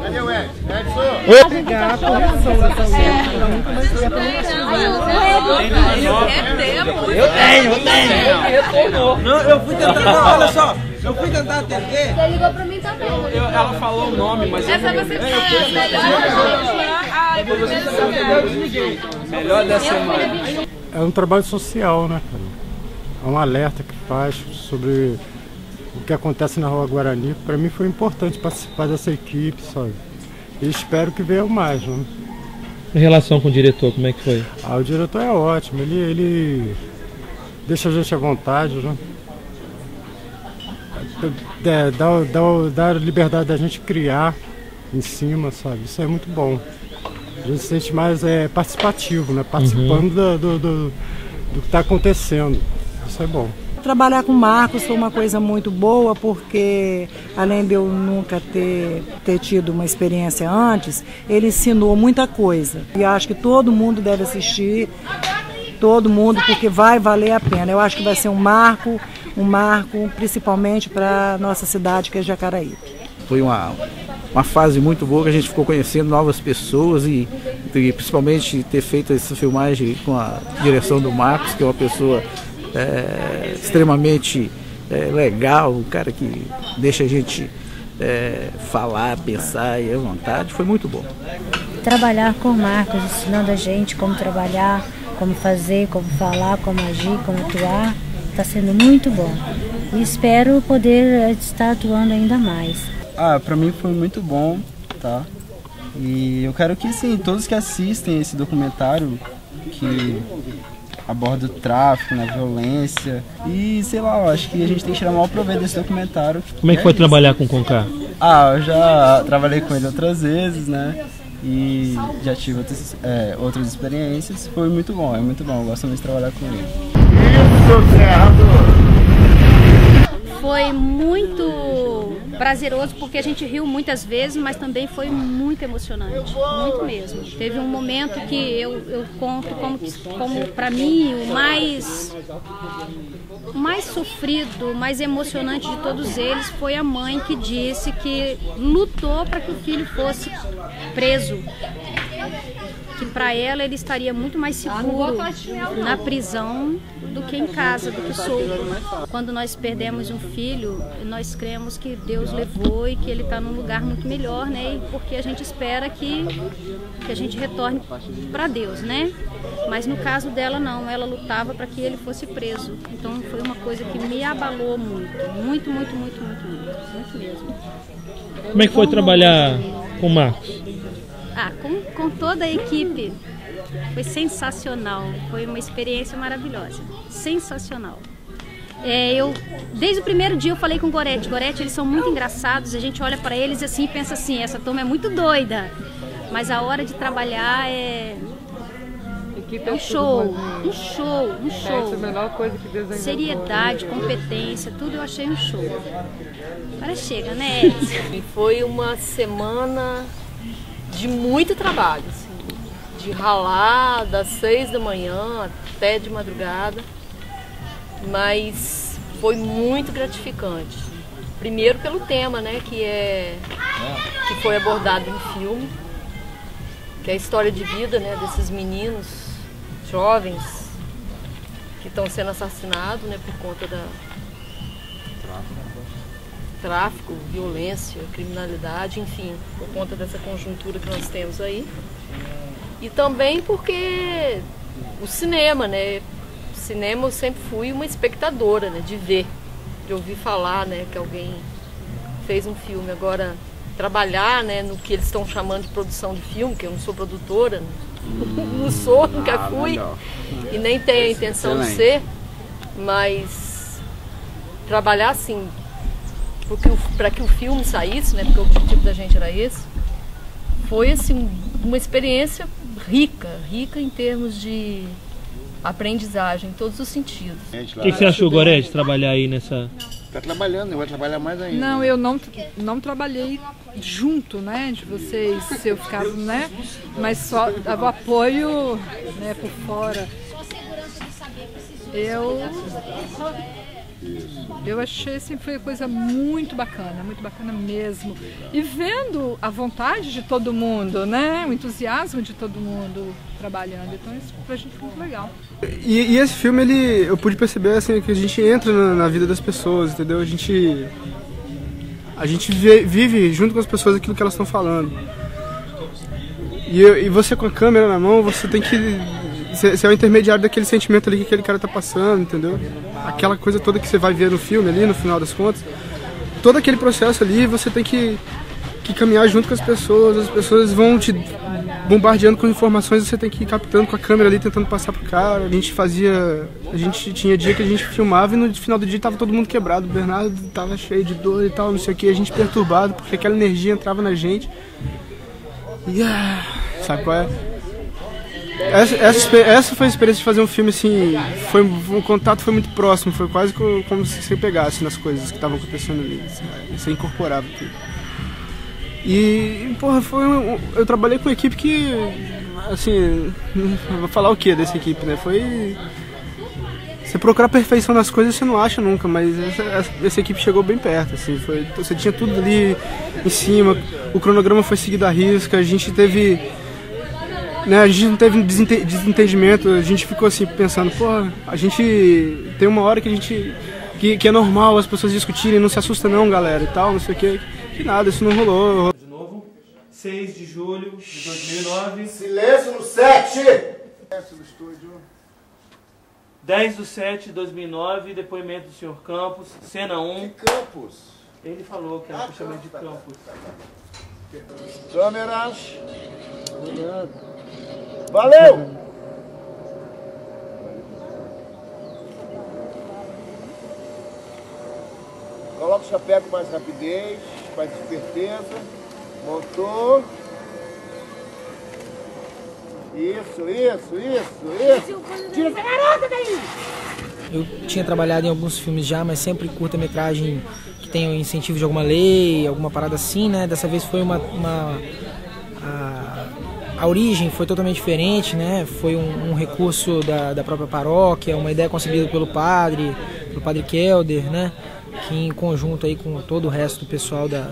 Cadê o Edson? Eu tenho. Não, eu fui tentar, olha só. Eu fui tentar atender. Você ligou pra mim também. Ela falou o nome, mas eu não lembro. Melhor da semana. É um trabalho social, né, cara? É um alerta que faz sobre o que acontece na Rua Guarani. Para mim foi importante participar dessa equipe, sabe? E espero que venham mais, né? Em relação com o diretor, como é que foi? O diretor é ótimo, ele deixa a gente à vontade, né? Dá a liberdade da gente criar em cima, sabe? Isso é muito bom. A gente se sente mais participativo, né? Participando do que está acontecendo. Isso é bom. Trabalhar com o Marcos foi uma coisa muito boa, porque além de eu nunca ter tido uma experiência antes, ele ensinou muita coisa. E acho que todo mundo deve assistir, todo mundo, porque vai valer a pena. Eu acho que vai ser um marco principalmente para a nossa cidade, que é Jacaraí. Foi uma fase muito boa, que a gente ficou conhecendo novas pessoas e principalmente ter feito essa filmagem com a direção do Marcos, que é uma pessoa extremamente legal, um cara que deixa a gente falar, pensar e à vontade. Foi muito bom. Trabalhar com o Marcos, ensinando a gente como trabalhar, como fazer, como falar, como agir, como atuar, está sendo muito bom. E espero poder estar atuando ainda mais. Para mim foi muito bom, tá? E eu quero que sim, todos que assistem esse documentário que aborda o tráfico, a violência e sei lá, eu acho que a gente tem que tirar o maior proveito desse documentário. Como é que foi trabalhar com o Conká? Eu já trabalhei com ele outras vezes, né? E já tive outras experiências. Foi muito bom, é muito bom, eu gosto muito de trabalhar com ele. Isso, certo! Foi muito prazeroso porque a gente riu muitas vezes, mas também foi muito emocionante, muito mesmo. Teve um momento que eu conto como para mim o mais sofrido, mais emocionante de todos eles foi a mãe que disse que lutou para que o filho fosse preso. Que para ela ele estaria muito mais seguro na prisão do que em casa, do que solto. Quando nós perdemos um filho, nós cremos que Deus levou e que ele está num lugar muito melhor, né? E porque a gente espera que a gente retorne para Deus, né? Mas no caso dela não, ela lutava para que ele fosse preso. Então foi uma coisa que me abalou muito mesmo. Como é que foi trabalhar com o Marcos? Com toda a equipe, foi sensacional, foi uma experiência maravilhosa, sensacional. Desde o primeiro dia eu falei com o Gorete, eles são muito engraçados, a gente olha para eles assim e pensa assim, essa turma é muito doida, mas a hora de trabalhar é um show. Essa é a melhor coisa que Deus ainda seriedade, competência, tudo eu achei um show. Agora chega, né, Edson? Foi uma semana de muito trabalho, assim, de ralar das 6 da manhã até de madrugada, mas foi muito gratificante. Primeiro pelo tema, né, que foi abordado no filme, que é a história de vida, né, desses meninos jovens que estão sendo assassinados, né, por conta da tráfico, violência, criminalidade, enfim, por conta dessa conjuntura que nós temos aí. E também porque o cinema, né? O cinema eu sempre fui uma espectadora, né? De ver, de ouvir falar, né? Que alguém fez um filme. Agora, trabalhar, né? No que eles estão chamando de produção de filme, que eu não sou produtora, não sou, nunca fui, e nem tenho a intenção de ser, mas trabalhar assim, para que o filme saísse, né, porque o objetivo da gente era esse, foi assim, uma experiência rica em termos de aprendizagem, em todos os sentidos. O que você achou, Gorete, de trabalhar aí nessa... Está trabalhando, vai trabalhar mais ainda. Não, eu não trabalhei junto, né, de vocês, eu ficava, né, mas só dava apoio, né, por fora. Eu achei assim, foi coisa muito bacana mesmo. E vendo a vontade de todo mundo, né? O entusiasmo de todo mundo trabalhando. Então isso pra gente foi muito legal. E esse filme, eu pude perceber assim, que a gente entra na vida das pessoas, entendeu? A gente vive junto com as pessoas aquilo que elas estão falando. E você com a câmera na mão, você tem que... Você é o intermediário daquele sentimento ali que aquele cara tá passando, entendeu? Aquela coisa toda que você vai ver no filme ali, no final das contas. Todo aquele processo ali, você tem que caminhar junto com as pessoas vão te bombardeando com informações, você tem que ir captando com a câmera ali, tentando passar pro cara. A gente tinha dia que a gente filmava e no final do dia tava todo mundo quebrado. O Bernardo tava cheio de dor e tal, não sei o que, a gente perturbado, porque aquela energia entrava na gente. E sabe qual é? Essa foi a experiência de fazer um filme assim, o contato foi muito próximo, foi quase como se você pegasse nas coisas que estavam acontecendo ali, assim, você incorporava tudo. E, porra, eu trabalhei com uma equipe que, assim, vou falar o que dessa equipe, né? Foi... Você procurar a perfeição nas coisas você não acha nunca, mas essa equipe chegou bem perto, assim, você tinha tudo ali em cima, o cronograma foi seguido à risca, a gente não teve desentendimento, a gente ficou assim pensando, porra, a gente tem uma hora que é normal as pessoas discutirem, não se assusta não, galera, e tal, não sei o que nada, isso não rolou. De novo, 6 de julho de 2009. Silêncio no set! Silêncio no estúdio. 10/7 de 2009, depoimento do Sr. Campos, cena 1. Que Campos? Ele falou que era pra chamar de Campos. Câmeras. Valeu! Coloca o chapéu com mais rapidez, mais esperteza. Montou. Isso. Tira essa garota daí! Eu tinha trabalhado em alguns filmes já, mas sempre curta-metragem que tem o incentivo de alguma lei, alguma parada assim, né? Dessa vez foi a origem foi totalmente diferente, né? Foi um recurso da própria paróquia, uma ideia concebida pelo padre Kelder, né? Que em conjunto aí com todo o resto do pessoal da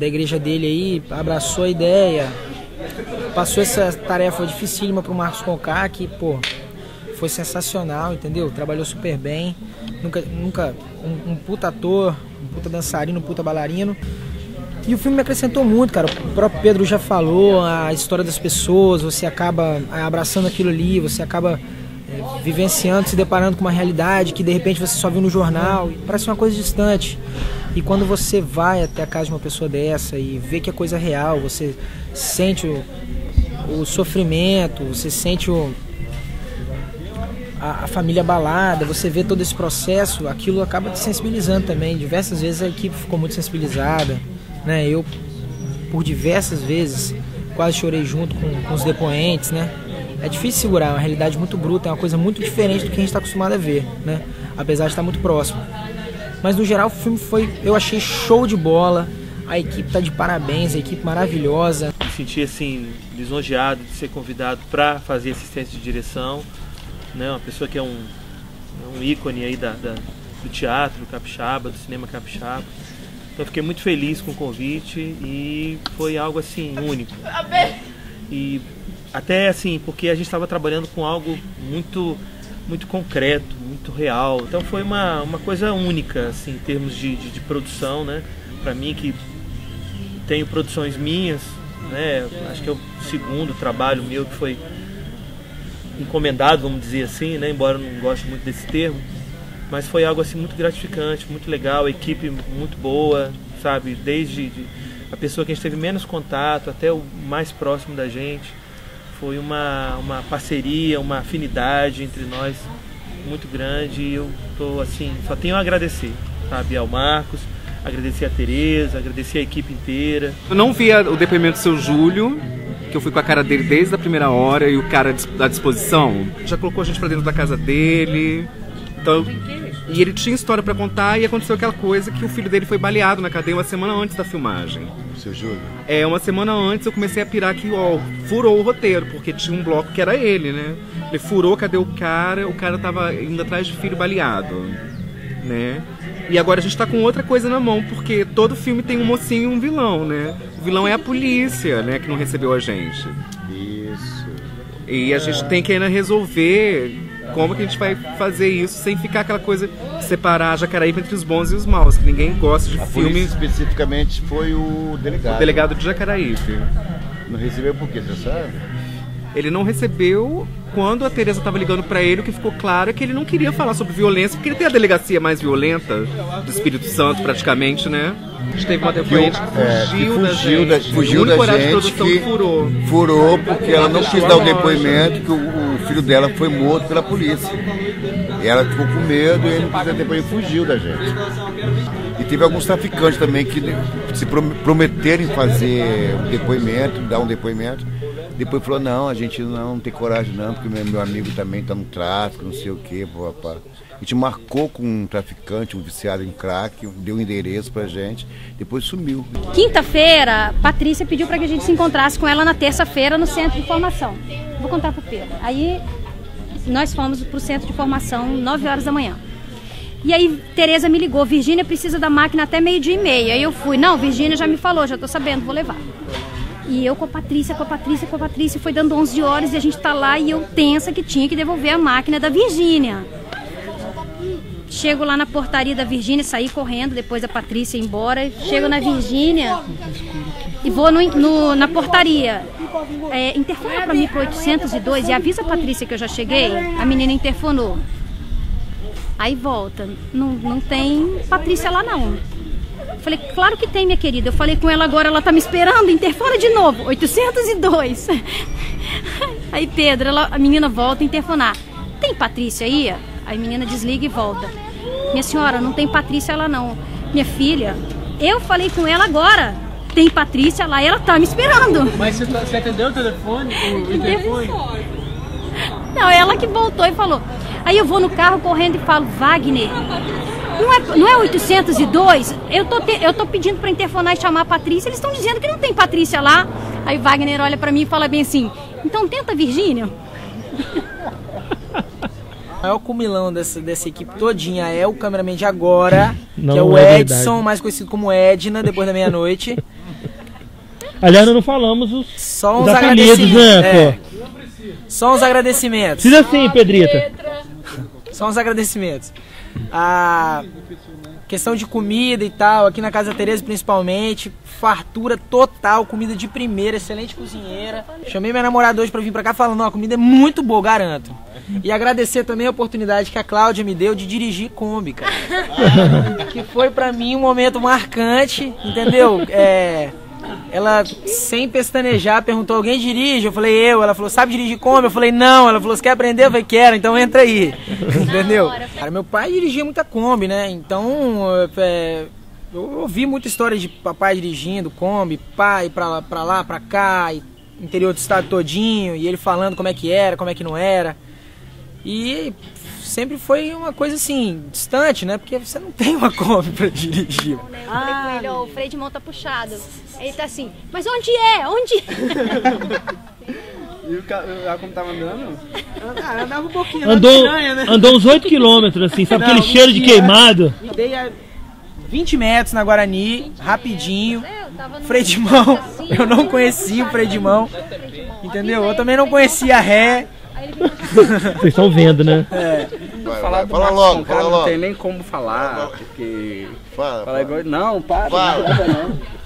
igreja dele aí abraçou a ideia, passou essa tarefa dificílima para o Marcos Conká, que, pô, foi sensacional, entendeu? Trabalhou super bem, nunca um puta ator, um puta dançarino, um puta bailarino. E o filme me acrescentou muito, cara. O próprio Pedro já falou, a história das pessoas, você acaba abraçando aquilo ali, você acaba vivenciando, se deparando com uma realidade que de repente você só viu no jornal, e parece uma coisa distante. E quando você vai até a casa de uma pessoa dessa e vê que é coisa real, você sente o sofrimento, você sente a família abalada, você vê todo esse processo, aquilo acaba te sensibilizando também. Diversas vezes a equipe ficou muito sensibilizada, né? Eu, por diversas vezes, quase chorei junto com os depoentes, né? É difícil segurar, é uma realidade muito bruta, é uma coisa muito diferente do que a gente está acostumado a ver, né? Apesar de estar muito próximo. Mas no geral o filme eu achei show de bola, a equipe tá de parabéns, a equipe maravilhosa. Me senti assim, lisonjeado de ser convidado para fazer assistência de direção, né? Uma pessoa que é um ícone aí do teatro capixaba, do cinema capixaba. Então eu fiquei muito feliz com o convite e foi algo assim único. E até assim, porque a gente estava trabalhando com algo muito concreto, muito real. Então foi uma coisa única assim, em termos de produção, né? Para mim, que tenho produções minhas, né? Acho que é o segundo trabalho meu que foi encomendado, vamos dizer assim, né? Embora eu não goste muito desse termo, mas foi algo assim muito gratificante, muito legal, a equipe muito boa, sabe? Desde a pessoa que a gente teve menos contato até o mais próximo da gente. Foi uma parceria, uma afinidade entre nós muito grande e eu tô assim, só tenho a agradecer, sabe, ao Marcos, agradecer a Tereza, agradecer a equipe inteira. Eu não vi o depoimento do seu Júlio, que eu fui com a cara dele desde a primeira hora e o cara à disposição. Já colocou a gente pra dentro da casa dele, então E ele tinha história pra contar e aconteceu aquela coisa que o filho dele foi baleado na cadeia uma semana antes da filmagem. Seu Júlio? Uma semana antes eu comecei a pirar que, furou o roteiro, porque tinha um bloco que era ele, né? Ele furou, cadê o cara tava indo atrás de filho baleado, né? E agora a gente tá com outra coisa na mão, porque todo filme tem um mocinho e um vilão, né? O vilão é a polícia, né, que não recebeu a gente. Isso. E a gente tem que ainda resolver como que a gente vai fazer isso sem ficar aquela coisa de separar a Jacareípe entre os bons e os maus, que ninguém gosta de filme. Polícia especificamente foi o delegado. O delegado de Jacareípe. Não recebeu por quê, você sabe? Ele não recebeu quando a Tereza estava ligando para ele, o que ficou claro é que ele não queria falar sobre violência, porque ele tem a delegacia mais violenta do Espírito Santo, praticamente, né? A gente teve uma depoente que fugiu da gente. Fugiu da gente, que furou porque ela não quis dar o depoimento, que o filho dela foi morto pela polícia. E ela ficou com medo e ele não quis dar depoimento, fugiu da gente. E teve alguns traficantes também que se prometeram fazer um depoimento, dar um depoimento. Depois falou, não, a gente não tem coragem não, porque meu amigo também está no tráfico, não sei o quê. A gente marcou com um traficante, um viciado em crack, deu um endereço pra gente, depois sumiu. Quinta-feira, Patrícia pediu para que a gente se encontrasse com ela na terça-feira no centro de formação. Vou contar pro Pedro. Aí nós fomos pro centro de formação 9 horas da manhã. E aí Tereza me ligou, Virgínia precisa da máquina até 12h30. Aí eu fui, não, Virgínia já me falou, já tô sabendo, vou levar. E eu com a Patrícia, foi dando 11 horas e a gente tá lá e eu tensa que tinha que devolver a máquina da Virgínia. Chego lá na portaria da Virgínia, saí correndo, depois da Patrícia ir embora. Chego na Virgínia e vou na portaria. Interfona pra mim pro 802 e avisa a Patrícia que eu já cheguei. A menina interfonou. Aí volta, não tem Patrícia lá não. Falei, claro que tem, minha querida. Eu falei com ela agora, ela tá me esperando, interfona de novo, 802. Aí Pedro, a menina volta a interfonar. Tem Patrícia aí? Aí a menina desliga e volta. Minha senhora, não tem Patrícia lá não. Minha filha, eu falei com ela agora. Tem Patrícia lá e ela tá me esperando. Mas você atendeu o telefone? O interfone? Não, ela que voltou e falou. Aí eu vou no carro correndo e falo, Wagner, não é 802? Eu tô pedindo pra interfonar e chamar a Patrícia, eles estão dizendo que não tem Patrícia lá. Aí Wagner olha pra mim e fala bem assim, então tenta a Virgínia. O maior cumilão dessa equipe todinha é o cameraman de agora, que é o Edson, mais conhecido como Edna, depois da meia-noite. Aliás, nós não falamos os apelidos, né, pô? Só uns agradecimentos. Precisa sim, Pedrita. Só uns agradecimentos. A questão de comida e tal, aqui na Casa da Tereza principalmente, fartura total, comida de primeira, excelente cozinheira. Chamei minha namorada hoje pra vir pra cá falando, ó, a comida é muito boa, garanto. E agradecer também a oportunidade que a Cláudia me deu de dirigir Kombi, cara. Que foi pra mim um momento marcante, entendeu? Ela, sem pestanejar, perguntou, alguém dirige? Eu falei, eu. Ela falou, sabe dirigir Kombi? Eu falei, não. Ela falou, você quer aprender? Eu falei, quero, então entra aí. Entendeu? Cara, meu pai dirigia muita Kombi, né? Então, eu ouvi muita história de papai dirigindo Kombi, pai pra lá, pra cá, interior do estado todinho, e ele falando como é que era, como é que não era. E sempre foi uma coisa assim, distante, né? Porque você não tem uma Kombi pra dirigir. Ah, o freio de mão tá puxado. Ele tá assim, mas onde é? Onde é? E o carro como tava andando? Andava um pouquinho, estranha, né? Andou uns 8 km, assim, sabe aquele cheiro de queimado? Dei a 20 metros na Guarani, rapidinho. Freio de mão, eu não conhecia o freio de mão, entendeu? Eu também não conhecia a ré. Vocês estão vendo, né? Fala logo, fala logo. Não tem nem como falar, porque... Fala igual... Não, para. Não.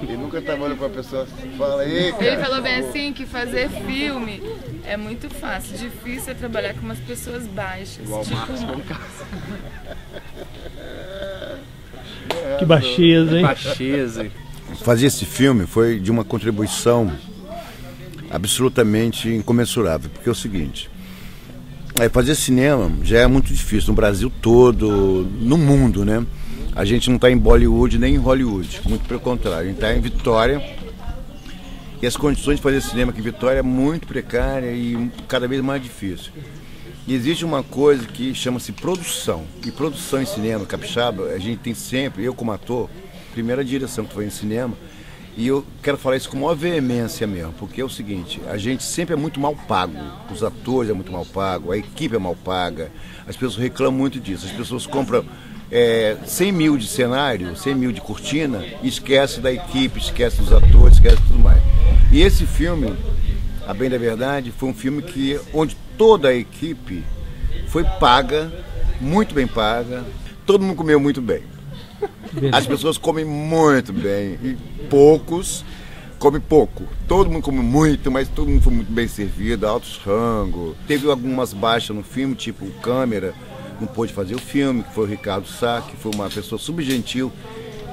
Ele nunca trabalhou com a pessoa assim, fala aí, cara. Ele falou bem assim, que fazer filme é muito fácil, difícil é trabalhar com umas pessoas baixas. Que baixeza, hein? Baixeza. Fazer esse filme foi de uma contribuição absolutamente incomensurável, porque é o seguinte, fazer cinema já é muito difícil no Brasil todo, no mundo, né? A gente não está em Bollywood nem em Hollywood, muito pelo contrário, a gente está em Vitória e as condições de fazer cinema aqui em Vitória é muito precária e cada vez mais difícil. Existe uma coisa que chama-se produção. E produção em cinema capixaba, a gente tem sempre, eu como ator, primeira direção que foi em cinema, e eu quero falar isso com maior veemência mesmo, porque é o seguinte, a gente sempre é muito mal pago, os atores é muito mal pago, a equipe é mal paga, as pessoas reclamam muito disso, as pessoas compram 100 mil de cenário, 100 mil de cortina, e esquece da equipe, esquece dos atores, esquece tudo mais. E esse filme, a bem da verdade, foi um filme onde toda a equipe foi paga, muito bem paga, todo mundo comeu muito bem. As pessoas comem muito bem e poucos comem pouco. Todo mundo come muito, mas todo mundo foi muito bem servido, altos rangos. Teve algumas baixas no filme, tipo o câmera não pôde fazer o filme, que foi o Ricardo Sá, que foi uma pessoa subgentil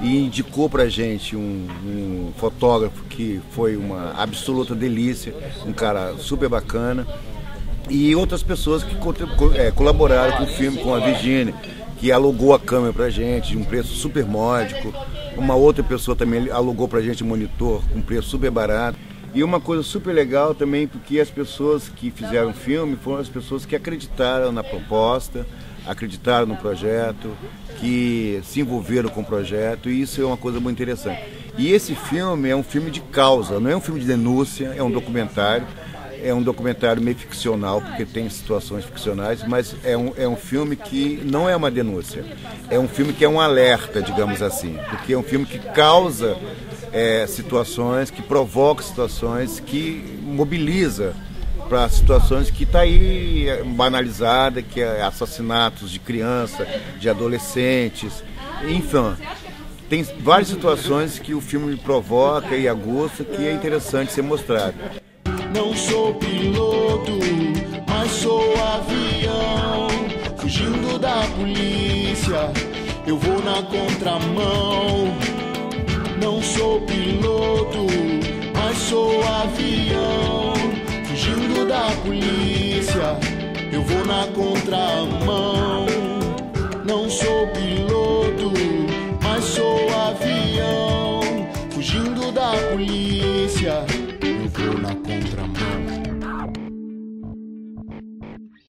e indicou pra gente um fotógrafo que foi uma absoluta delícia, um cara super bacana. E outras pessoas que colaboraram com o filme, com a Virgínia, que alugou a câmera pra gente de um preço super módico. Uma outra pessoa também alugou pra gente um monitor com um preço super barato. E uma coisa super legal também, porque as pessoas que fizeram o filme foram as pessoas que acreditaram na proposta, acreditaram no projeto, que se envolveram com o projeto, e isso é uma coisa muito interessante. E esse filme é um filme de causa, não é um filme de denúncia, é um documentário. É um documentário meio ficcional, porque tem situações ficcionais, mas é um filme que não é uma denúncia. É um filme que é um alerta, digamos assim, porque é um filme que causa situações, que provoca situações, que mobiliza para situações que está aí banalizada, que é assassinatos de criança, de adolescentes, enfim. Tem várias situações que o filme provoca e aguça, que é interessante ser mostrado. Não sou piloto, mas sou avião. Fugindo da polícia, eu vou na contramão. Não sou piloto, mas sou avião. Fugindo da polícia, eu vou na contramão. Não sou piloto, mas sou avião. Fugindo da polícia, eu vou na contramão.